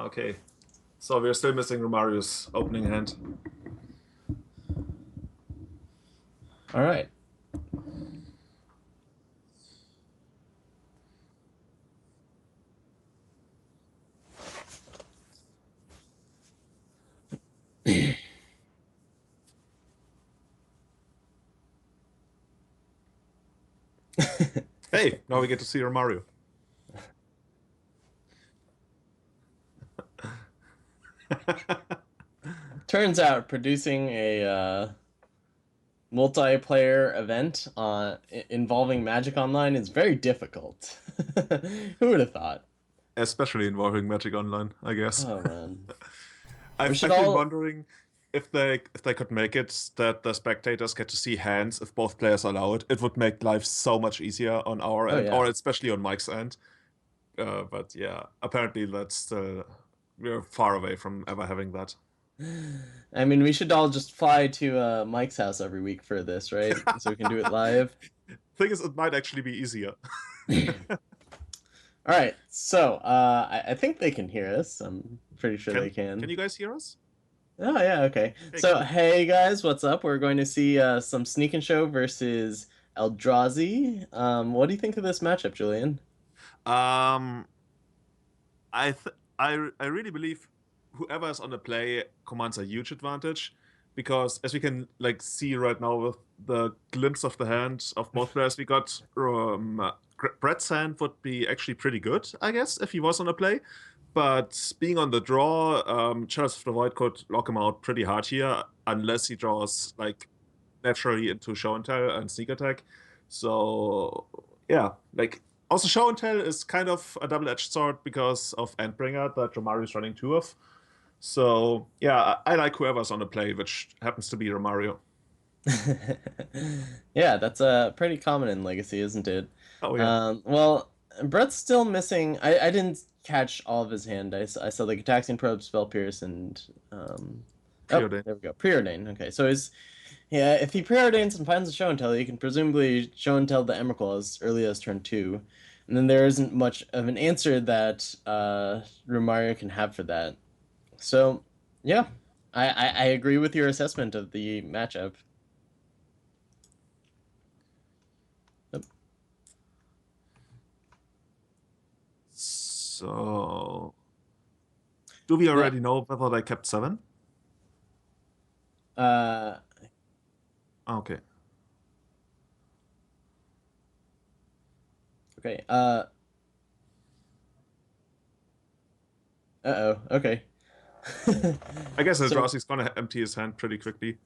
Okay. So we're still missing Romario's opening hand. All right. Hey, now we get to see Romario. Turns out producing a multiplayer event involving Magic Online is very difficult. Who would have thought? Especially involving Magic Online, I guess. Oh man. We should I've been all wondering if they could make it that the spectators get to see hands if both players allow it. It would make life so much easier on our Oh end, yeah. or especially on Mike's end. But yeah, apparently we're far away from ever having that. I mean, we should all just fly to Mike's house every week for this, right? So we can do it live. Thing is, it might actually be easier. All right. So, I think they can hear us. I'm pretty sure they Can can. you guys hear us? Oh yeah, okay. Hey, So cool. hey guys, what's up? We're going to see some Sneak and Show versus Eldrazi. What do you think of this matchup, Julian? Um, I really believe whoever is on the play commands a huge advantage because as we can like see right now with the glimpse of the hand of both players we got, Brett's hand would be actually pretty good, I guess, if he was on the play. But being on the draw, Chalice of the Void could lock him out pretty hard here unless he draws like naturally into show and tell and sneak attack. So yeah, like also show and tell is kind of a double-edged sword because of Endbringer that Romario is running two of. So yeah, I like whoever's on the play, which happens to be Romario. Yeah, that's pretty common in Legacy, isn't it? Oh yeah, Well, Brett's still missing. I didn't catch all of his hand. I saw the Gitaxian Probe, Spell Pierce, and oh, preordained. there we go. Preordain. Okay, so is yeah, if he preordains and finds a show and tell, he can presumably show and tell the Emrakul as early as turn two, and then there isn't much of an answer that Romario can have for that. So, yeah, I agree with your assessment of the matchup. Yep. So do we Yeah. already know whether they kept seven? Uh, Okay. okay. Uh-oh. Okay. I guess So Eldrazi's gonna empty his hand pretty quickly.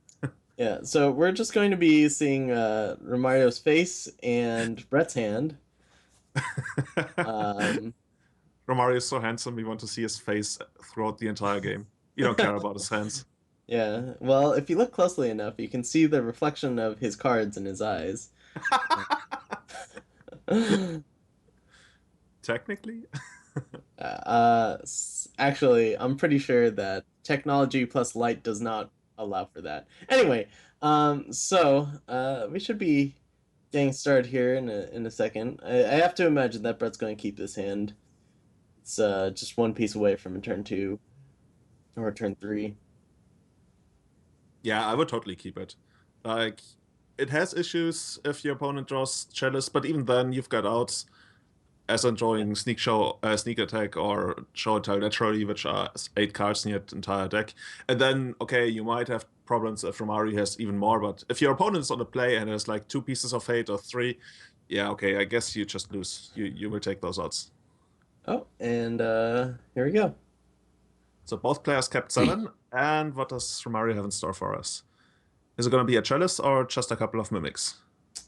yeah, so we're just going to be seeing Romario's face and Brett's hand. Um, Romario is so handsome, we want to see his face throughout the entire game. We don't care about his hands. yeah. Well, if you look closely enough, you can see the reflection of his cards in his eyes. Technically. Actually, I'm pretty sure that technology plus light does not allow for that. Anyway, we should be getting started here in a second. I have to imagine that Brett's going to keep this hand. It's just one piece away from a turn two or a turn three. Yeah, I would totally keep it. Like, it has issues if your opponent draws Chalice, but even then, you've got outs as in Yeah. drawing Sneak Attack, or Show and Tell Naturally, which are 8 cards in your entire deck. And then, okay, you might have problems if Romari has even more, but if your opponent is on the play and has like 2 pieces of hate or three, yeah, okay, I guess you just lose. You will take those odds. Oh, and here we go. So both players kept seven, and what does Romari have in store for us? Is it going to be a Chalice or just a couple of Mimics?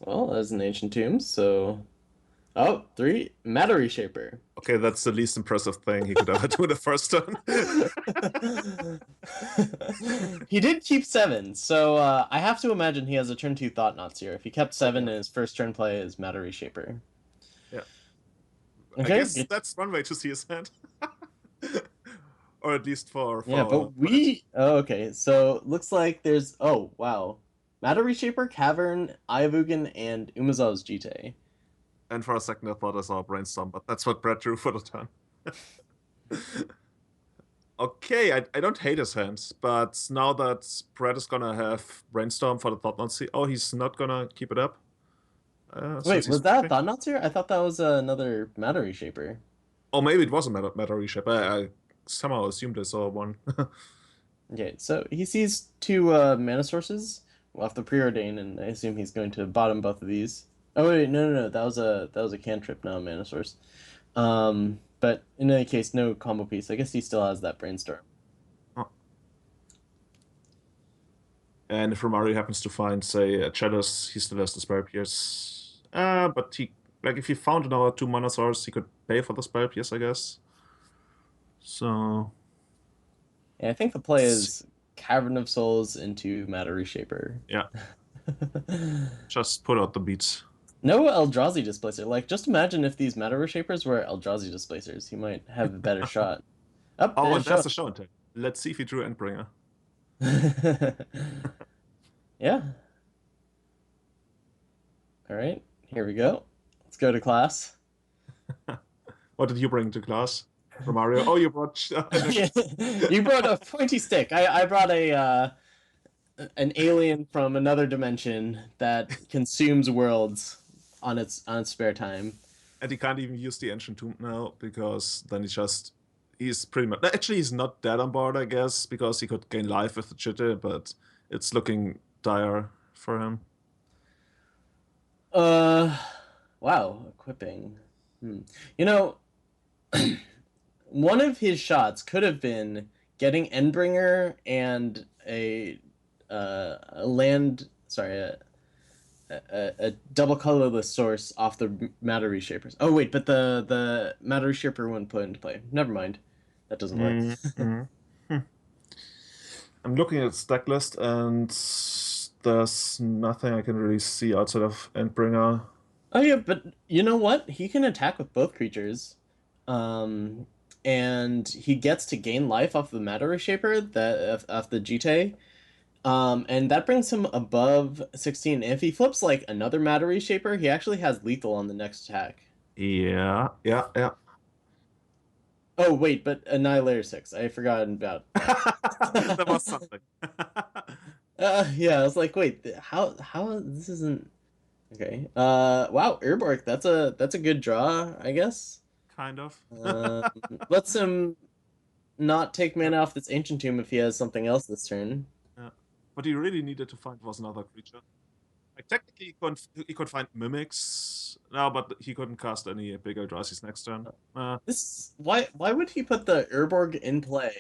Well, as an ancient tomb, so oh, three matter reshaper. Okay, that's the least impressive thing he could ever do in the first turn. He did keep seven, so I have to imagine he has a turn two thought knots here. If he kept Oh seven yeah, in his first turn play is matter reshaper. yeah. I Okay, guess that's one way to see his hand, or at least for yeah, but for it. we oh, okay. So looks like there's oh wow, matter reshaper, cavern, Ayavugan, and Umazov's Jite. And for a second, I thought I saw a brainstorm, but that's what Brett drew for the turn. Okay, I don't hate his hands, but now that Brett is gonna have Brainstorm for the Thought Knot, oh, he's not gonna keep it up since Wait, he's was that a switching. Thought Knot here? I thought that was another Matter Reshaper. Or maybe it was a Matter Reshape. I somehow assumed I saw one. Okay, so he sees two mana sources off the preordain, and I assume he's going to bottom both of these. Oh wait, no, that was a cantrip, not a mana source. But in any case, no combo piece. I guess he still has that brainstorm. Oh. And if Romario happens to find, say, a Chalice, he still has the Spell Pierce. But he, like, if he found another 2 mana source, he could pay for the Spell Pierce, I guess. So, Yeah, I think the play is Cavern of Souls into Matter Reshaper. yeah, just put out the beats. No Eldrazi displacer. Like, just imagine if these Matter Reshapers were Eldrazi displacers. He might have a better shot. Up, Oh, and show. there's the show and tell. Let's see if he drew Endbringer. Yeah. All right, here we go. Let's go to class. What did you bring to class, Romario? Oh, you brought. You brought a pointy stick. I brought a an alien from another dimension that consumes worlds on its spare time. And he can't even use the Ancient Tomb now because then he's pretty much actually he's not dead on board, I guess, because he could gain life with the Chitte, but it's looking dire for him. Uh, wow, equipping. You know, one of his shots could have been getting Endbringer and a land. Sorry, a double colorless source off the Matter Reshapers. Oh wait, but the Matter Reshaper wouldn't put into play. Never mind, that doesn't work. Mm-hmm. I'm looking at the stack list and there's nothing I can really see outside of Endbringer. Oh yeah, but you know what? He can attack with both creatures. Um, and he gets to gain life off the Matter Reshaper that of the Jite. And that brings him above 16. If he flips like another Matter Reshaper, he actually has lethal on the next attack. Yeah. Oh wait, but Annihilator 6. I forgot about That that. was something. Yeah, I was like, wait, how this isn't okay. Wow, Urborg, that's a good draw, I guess. Kind of. Um, lets him not take mana off this Ancient Tomb if he has something else this turn. Yeah. What he really needed to find was another creature. Like technically, he could find mimics now, but he couldn't cast any big Eldrazi's next turn. This why would he put the Urborg in play?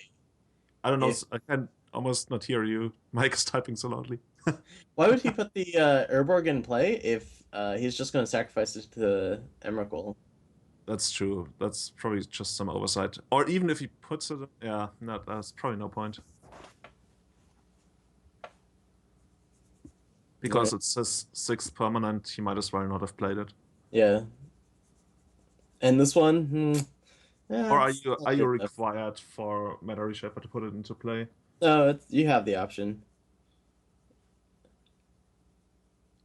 I don't know. If I can almost not hear you. Mike is typing so loudly. why would he put the Urborg in play if he's just going to sacrifice it to Emrakul? That's true. That's probably just some oversight. Or even if he puts it, yeah, no, that's probably no point. Because Right. it's his 6th permanent, he might as well not have played it. Yeah, and this one, yeah, Or are it's you not are you good enough. required for Meta Reshaper to put it into play? No, you have the option.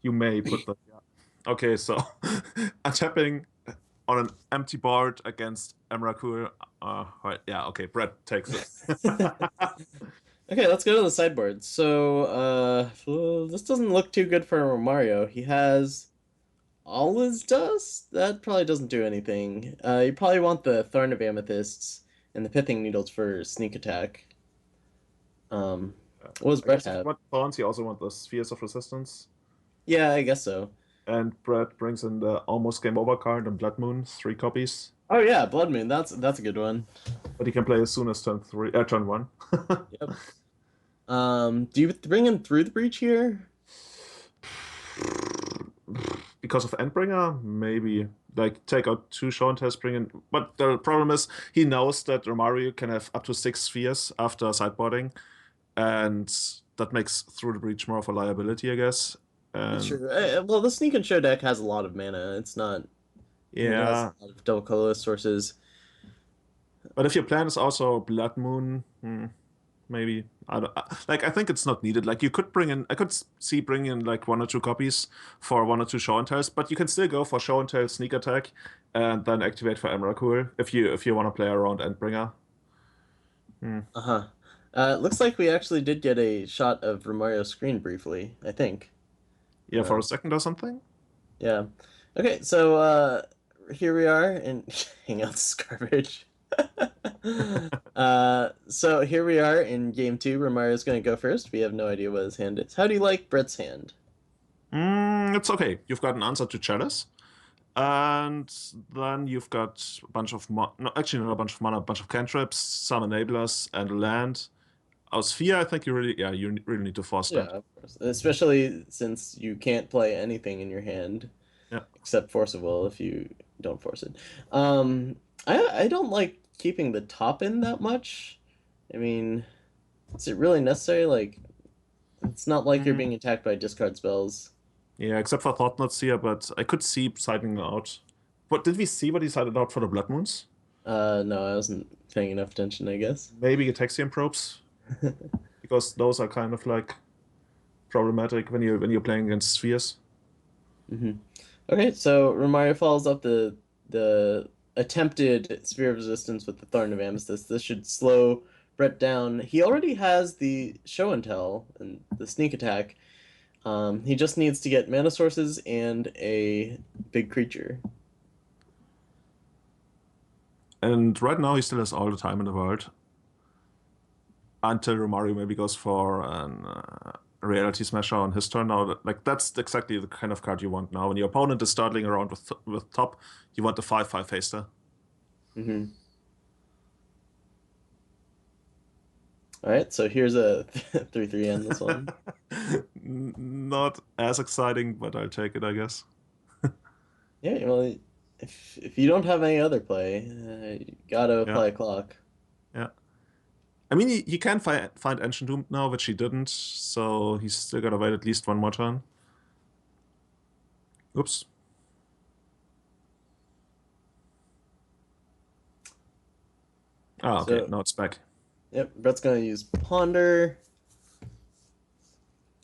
You may put the. Yeah. Okay, so tapping on an empty board against Emrakul. Right, yeah, okay, Brett takes it. Okay, let's go to the sideboard. So, this doesn't look too good for Mario. He has all his dust? That probably doesn't do anything. You probably want the Thorn of Amethysts and the Pithing Needles for sneak attack. What does I Brett guess if you have? want Thorns, you also want the Spheres of Resistance. Yeah, I guess so. And Brett brings in the almost game over card and Blood Moon, 3 copies. Oh yeah, Blood Moon. That's a good one. But he can play as soon as turn 1. Yep. Do you bring him through the breach here? Because of Endbringer, maybe. Like, take out 2 show and test, bring in. But the problem is, he knows that Romario can have up to 6 spheres after sideboarding, and that makes Through the Breach more of a liability, I guess. And Sure. Well, the Sneak and Show deck has a lot of mana. It's not. I mean, it has yeah. a lot of double colorless sources. But if your plan is also Blood Moon, maybe I think it's not needed. Like you could bring in, I could see bringing in like 1 or 2 copies for 1 or 2 show and tells, but you can still go for show and tell sneak attack and then activate for Emrakul if you want to play around Endbringer. Hmm. Uh-huh. It looks like we actually did get a shot of Romario's screen briefly, I think. Yeah, for Uh, a second or something. yeah. Okay, so here we are in Hangouts is garbage. So here we are in game two. Romario's gonna go first. We have no idea what his hand is. How do you like Brett's hand? It's okay. You've got an answer to Chalice. And then you've got a bunch of no, actually not a bunch of mana, a bunch of cantrips, some enablers, and land. Our sphere, I think you really need to force Yeah, that. of course. Especially since you can't play anything in your hand Yeah. except Force of Will if you don't force it. Um, I don't like keeping the top in that much. I mean, is it really necessary? Like, it's not like you're Mm, being attacked by discard spells. yeah, except for Thought Knots here, but I could see siding out. What did we see what he sided out for the Blood Moons? No, I wasn't paying enough attention, I guess. Maybe Ataxian probes, because those are kind of like problematic when you're playing against spheres. hmm Okay, so Romario follows up the attempted Sphere of Resistance with the Thorn of Amethyst. This should slow Brett down. He already has the Show and Tell and the Sneak Attack. He just needs to get mana sources and a big creature. And right now he still has all the time in the world until Romario maybe goes for an Reality Smasher on his turn. Now, like that's exactly the kind of card you want now. When your opponent is starting around with top, you want the 5/5 haster. hmm All right, so here's a 3/3 on this one. Not as exciting, but I'll take it, I guess. Yeah, well, if you don't have any other play, you gotta Yeah, apply a clock. yeah. I mean, you can find Ancient Doom now, which he didn't, so he's still gotta wait at least one more turn. Oops. Ah, okay, So, now it's back. yep, Brett's gonna use Ponder.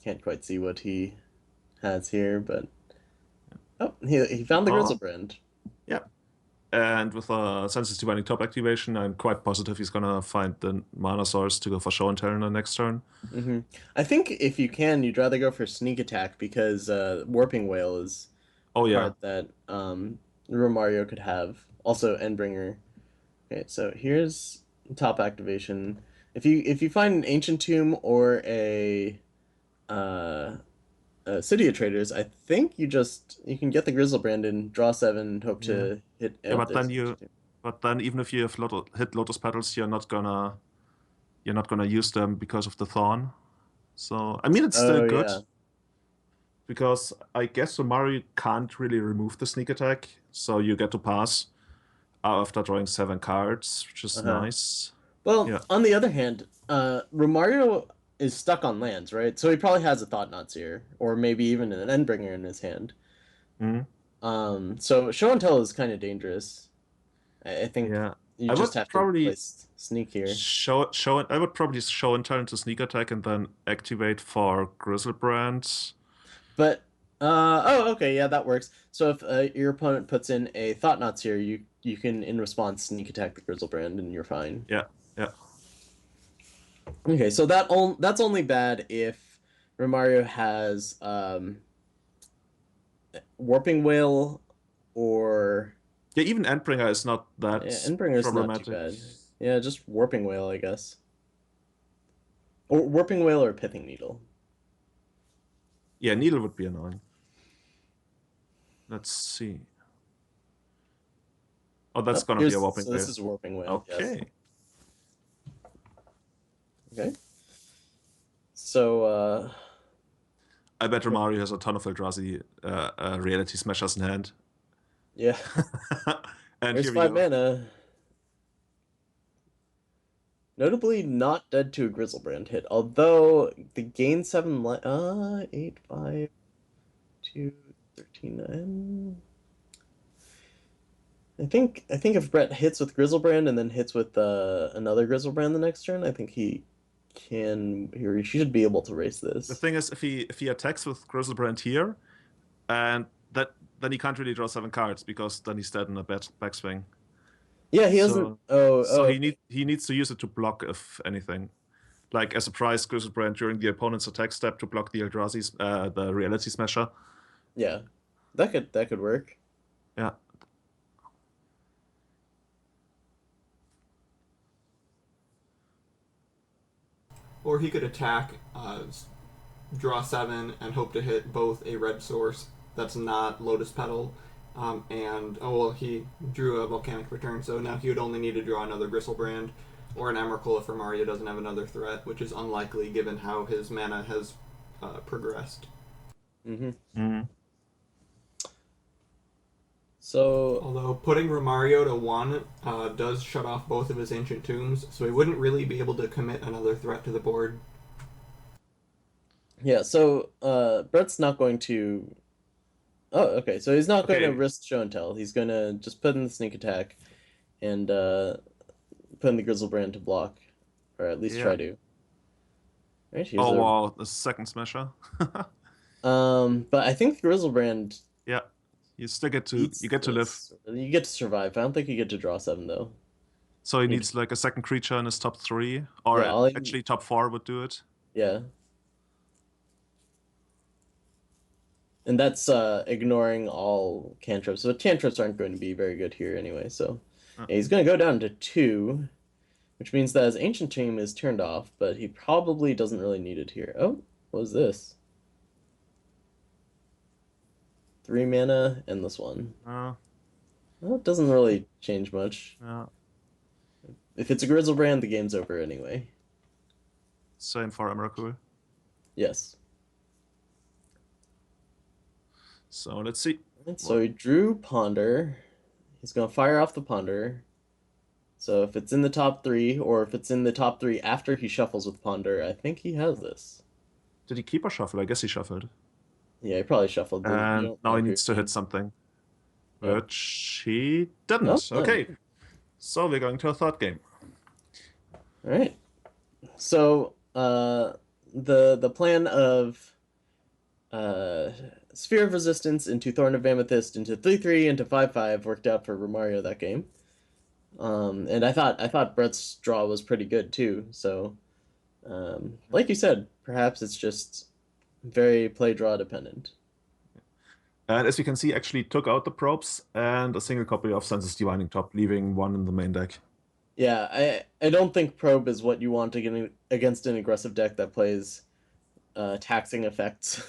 Can't quite see what he has here, but oh, he found the Oh, Grizzlebrand. yeah. And with a Senses Divining Top activation, I'm quite positive he's gonna find the mana source to go for Show and Tell in the next turn. hmm I think if you can, you'd rather go for Sneak Attack because Warping Whale is a Oh yeah, card that Romario could have. Also, Endbringer. Okay, so here's top activation. If you find an Ancient Tomb or uh, City of Traders, I think you can get the Grizzlebrand and draw seven, hope yeah, to hit. yeah. Oh, there's an Ancient Tomb. But then even if you have hit Lotus Petals, you're not gonna use them because of the Thorn. So I mean, it's still Oh good yeah. because I guess Omari can't really remove the sneak attack, so you get to pass after drawing 7 cards, which is Uh-huh. nice. Well, Yeah. on the other hand, Romario is stuck on lands, right? So he probably has a Thought Knots here, or maybe even an Endbringer in his hand. Mhm. So Show and Tell is kind of dangerous. I think Yeah. you I would just have to probably place Sneak here. I would probably show and turn into sneak attack and then activate for Grizzlebrand. But oh, okay, yeah, that works. So if your opponent puts in a Thought Knots here, you can in response Sneak Attack the Grizzlebrand, and you're fine. Yeah. Yeah. Okay, so that's only bad if Romario has Warping Whale or Yeah, even Endbringer is not yeah, that Endbringer's not too problematic. bad. Yeah, just Warping Whale, I guess. Or Warping Whale or Pithing Needle. Yeah, Needle would be annoying. Let's see. Oh, that's Oh, gonna be a here's Whopping so this Whale. is Warping Whale, yes. Okay. Okay. So I bet Romario has a ton of Eldrazi Reality Smashers in hand. yeah. And There's here we five go. mana. Notably not dead to a Grizzlebrand hit, although the gain 8, 5, 2, 13, 9. I think if Brett hits with Grizzlebrand and then hits with another Grizzlebrand the next turn, I think he should be able to race The this. thing is, if he attacks with Grizzlebrand here, and that then he can't really draw 7 cards because then he's dead in a backswing. Yeah, he doesn't. So Oh, so okay. he needs to use it to block if anything. Like as a prize, Griselbrand during the opponent's attack step to block the Eldrazi's the Reality Smasher. Yeah, that could work. Yeah. Or he could attack, draw 7, and hope to hit both a red source that's not Lotus Petal. And, oh well, he drew a Volcanic Return, so now he would only need to draw another Gristlebrand or an Emrakul if Romario doesn't have another threat, which is unlikely given how his mana has progressed. Mm-hmm. Mm. So Although putting Romario to 1 does shut off both of his Ancient Tombs, so he wouldn't really be able to commit another threat to the board. yeah, so Brett's not going to. Oh, okay. So he's not going to Okay. risk show and tell. He's going to just put in the sneak attack and put in the Grizzlebrand to block, or at least Yeah. try to. Right here's Oh a. wow, the second smasher. But I think the Grizzlebrand Yeah. You beats get to live. this. You get to survive. I don't think you get to draw 7 though. So he You needs like a second creature in his top 3. Or yeah, all you, actually top 4 would do it. yeah, and that's ignoring all cantrips. So cantrips aren't going to be very good here anyway. So Uh, yeah, he's going to go down to 2. Which means that his Ancient Tomb is turned off, but he probably doesn't really need it here. Oh, what was this? 3 mana, Endless One. uh, Well, it doesn't really change much. yeah. If it's a Grizzlebrand, the game's over anyway. Same for Emrakul. Yes. So let's see. And so he drew Ponder. He's going to fire off the Ponder. So if it's in the top 3, or if it's in the top 3 after he shuffles with Ponder, I think he has this. Did he keep or shuffle? I guess he shuffled. Yeah, he probably shuffled. You And don't now know he if needs to you're hit something. yeah. Which he Oh, didn't. Okay. So we're going to a third game. all right. So the plan of uh Sphere of Resistance into Thorn of Amethyst into 3/3 into 5/5 worked out for Romario that game. And I thought Brett's draw was pretty good too. So like you said, perhaps it's just very play draw dependent. And as you can see, actually took out the probes and a single copy of Senses Divining Top, leaving one in the main deck. Yeah, I don't think Probe is what you want against an aggressive deck that plays taxing effects.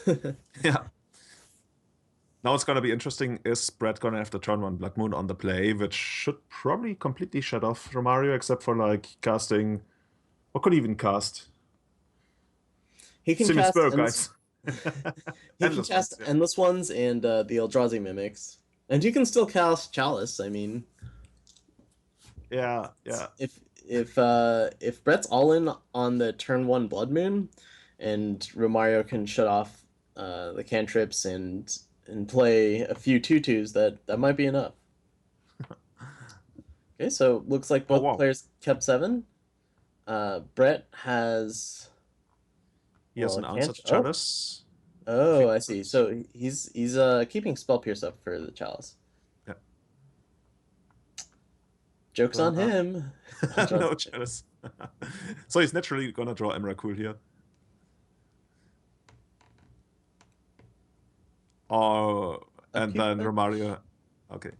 Yeah. Now it's gonna be interesting. Is Brett gonna have the turn 1 Blood Moon on the play, which should probably completely shut off Romario, except for like casting. What could he even cast? He can Simi cast Spur, endless, guys. he can Endless cast ones, yeah. endless ones and the Eldrazi mimics, and you can still cast Chalice. I mean, Yeah, yeah. if Brett's all in on the turn 1 Blood Moon, and Romario can shut off the cantrips and play a few tutus, that might be enough. Okay, so looks like Oh both wow. players kept 7. Brett has He has well, an a answer can't. to Oh, Chalice. oh, I Defeats see. it. So he's keeping Spell Pierce up for the Chalice. Yeah. Joke's on him. No Chalice. So he's naturally gonna draw Emrakul here. Oh, and Upkeep then then? Romario. Okay.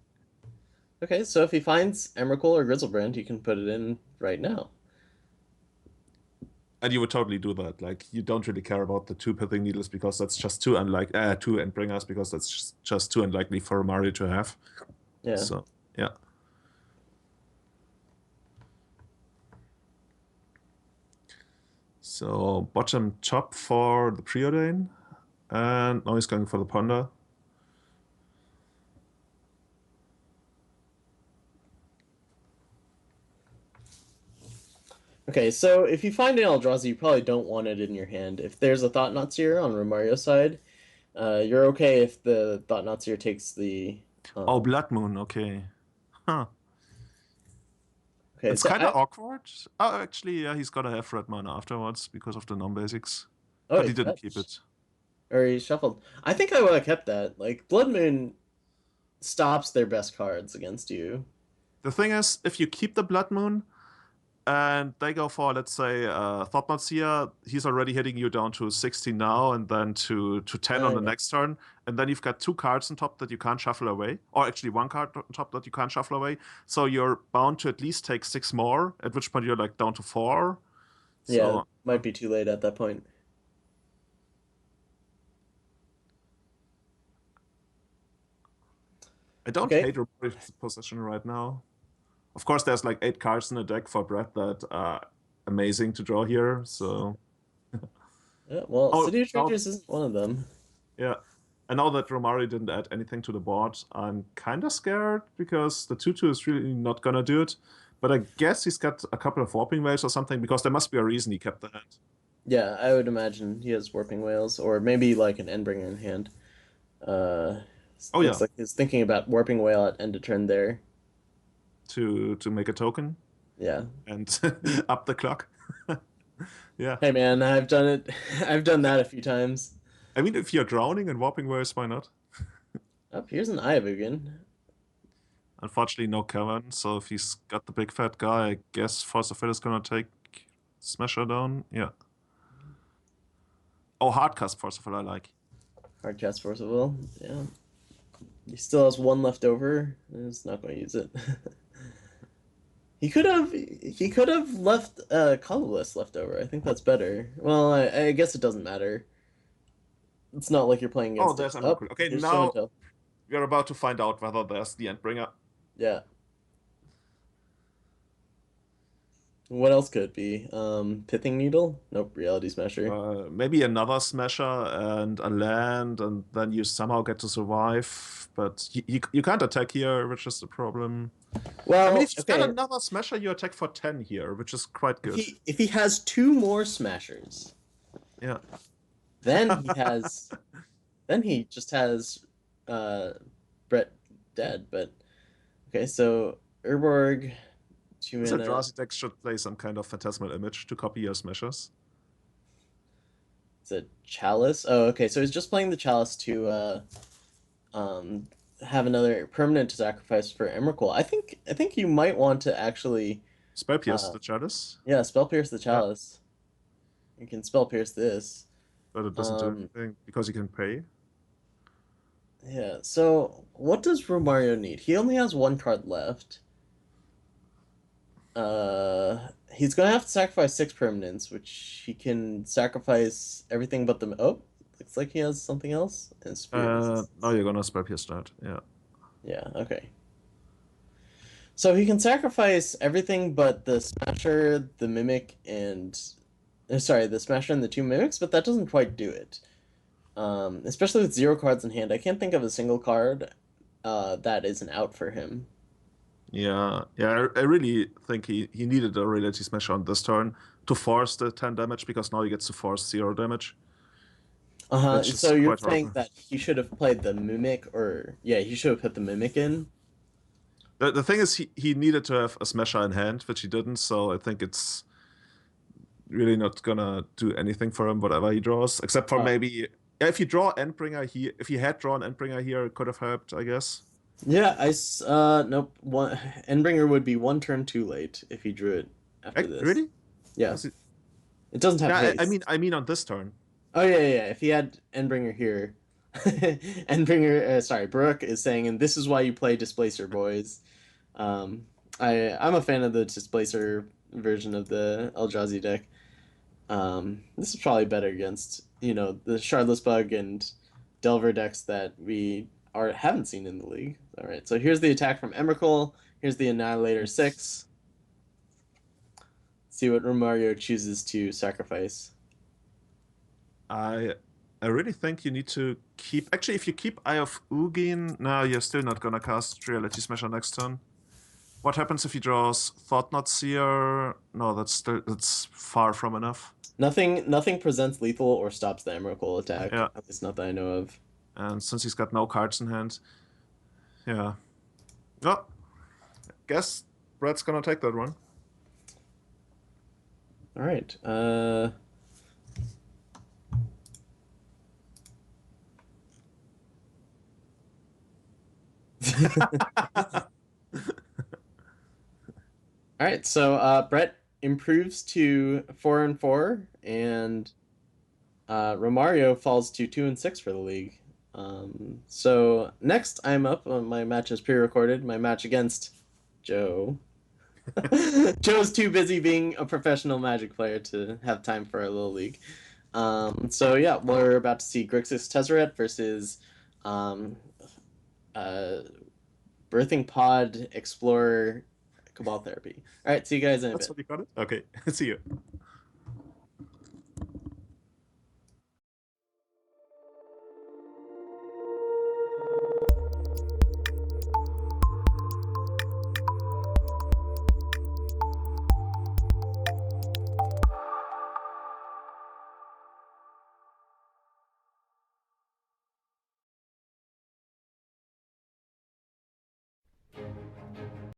Okay, so if he finds Emrakul or Grizzlebrand, he can put it in right now. And you would totally do that. Like you don't really care about the 2 pithing needles because that's just too unlikely. 2 Endbringers because that's just too unlikely for Mario to have. Yeah. So yeah. So bottom top for the Preordain, and now he's going for the Ponder. Okay, so if you find an Eldrazi, you probably don't want it in your hand. If there's a Thought-Knot Seer on Romario's side, you're okay if the Thought-Knot Seer takes the. Oh, Blood Moon. Okay. Huh. Okay, It's so kind of awkward. Oh, actually, yeah, he's gotta have red mana afterwards because of the non-basics. oh, But he he didn't keep fetched. it. Or he shuffled. I think I would have kept that. Like, Blood Moon stops their best cards against you. The thing is, if you keep the Blood Moon and they go for, let's say, Thought-Knot Seer, he's already hitting you down to 16 now and then to 10 on the yeah. next turn. And then you've got 2 cards on top that you can't shuffle away. Or actually 1 card on top that you can't shuffle away. So you're bound to at least take 6 more, at which point you're like down to 4. Yeah, So might be too late at that point. I don't Okay. hate Romario's position right now. Of course, there's like 8 cards in the deck for Brett that are amazing to draw here. So Yeah, well, oh, City of now, Treasures isn't one of them. yeah. And now that Romario didn't add anything to the board, I'm kind of scared because the 2/2 is really not gonna do it. But I guess he's got a couple of Warping Waves or something because there must be a reason he kept the hand. Yeah, I would imagine he has Warping Whales, or maybe like an Endbringer in hand. Uh, Oh looks yeah, like he's thinking about Warping Whale at end of turn there. to make a token Yeah. and up the clock. Yeah. Hey man, I've done it. I've done that a few times. I mean, if you're drowning in Warping Waves, why not? Oh, here's an Iovugan. Unfortunately, no Kevin, so if he's got the big fat guy, I guess Force of Will is gonna take Smasher down. Yeah. Oh, Hardcast Force of Will I like. Hard cast Force of Will. Yeah. He still has 1 left over. He's not going to use it. He could have left Colorless left over. I think that's better. Well, I guess it doesn't matter. It's not like you're playing Oh, against there's it. Emrakul. Okay, here's now Shonen. we're about to find out whether there's the Endbringer. Yeah. What else could it be? Pithing Needle? Nope, Reality Smasher. Maybe another Smasher and a land, and then you somehow get to survive. But you can't attack here, which is the problem. Well, I mean, if he's got okay. another Smasher, you attack for 10 here, which is quite good. If he has 2 more Smashers, Yeah. then he just has Brett dead. But okay, so Urborg, 2 This mana. Eldrazi deck should play some kind of Phantasmal Image to copy your Smashers. It's a Chalice. Oh, okay. So he's just playing the Chalice to have another permanent to sacrifice for Emrakul. I think you might want to actually Spell Pierce the Chalice, yeah, Spell Pierce the Chalice. You can Spell Pierce this. but it doesn't do anything because you can pay. Yeah. So what does Romario need? He only has 1 card left. He's gonna have to sacrifice 6 permanents, which he can sacrifice everything but the. Oh, looks like he has something else. Now you're gonna Spell Pierce that, yeah. Yeah. Okay. So he can sacrifice everything but the Smasher, the Mimic, and sorry, the Smasher and the 2 Mimics, but that doesn't quite do it. Especially with 0 cards in hand, I can't think of a single card that is an out for him. Yeah. I really think he needed a Reality Smasher on this turn to force the 10 damage because now he gets to force 0 damage. So you're quite saying rough. that he should have played the Mimic, or yeah, he should have put the Mimic in. The thing is, he needed to have a Smasher in hand, which he didn't, so I think it's really not gonna do anything for him, whatever he draws, except for maybe. Yeah, if you draw Endbringer here, if he had drawn Endbringer here, it could have helped, I guess. Yeah, nope. Endbringer would be 1 turn too late if he drew it after this. Really? Yeah. It doesn't have haste. I mean on this turn. Oh yeah. If he had Endbringer here, Brooke is saying, and this is why you play Displacer, boys. I'm a fan of the Displacer version of the Eldrazi deck. This is probably better against the Shardless Bug and Delver decks that we haven't seen in the league. All right, so here's the attack from Emrakul. Here's the Annihilator 6. See what Romario chooses to sacrifice. I really think you need to keep. Actually, if you keep Eye of Ugin, no, you're still not gonna cast Reality Smasher next turn. What happens if he draws Thought-Knot Seer? No, that's far from enough. Nothing presents lethal or stops the Emrakul attack. Yeah. At least not that I know of. And since he's got no cards in hand, yeah. Well, guess Brett's gonna take that one. All right. All right, so Brett improves to 4-4, and Romario falls to 2-6 for the league. So next I'm up. My match is pre-recorded. My match against Joe. Joe's too busy being a professional Magic player to have time for a little league. So yeah, we're about to see Grixis Tezzeret versus um, uh, Birthing Pod Explorer Cabal Therapy. All right, see you guys in a That's bit. what you got it? Okay, see you.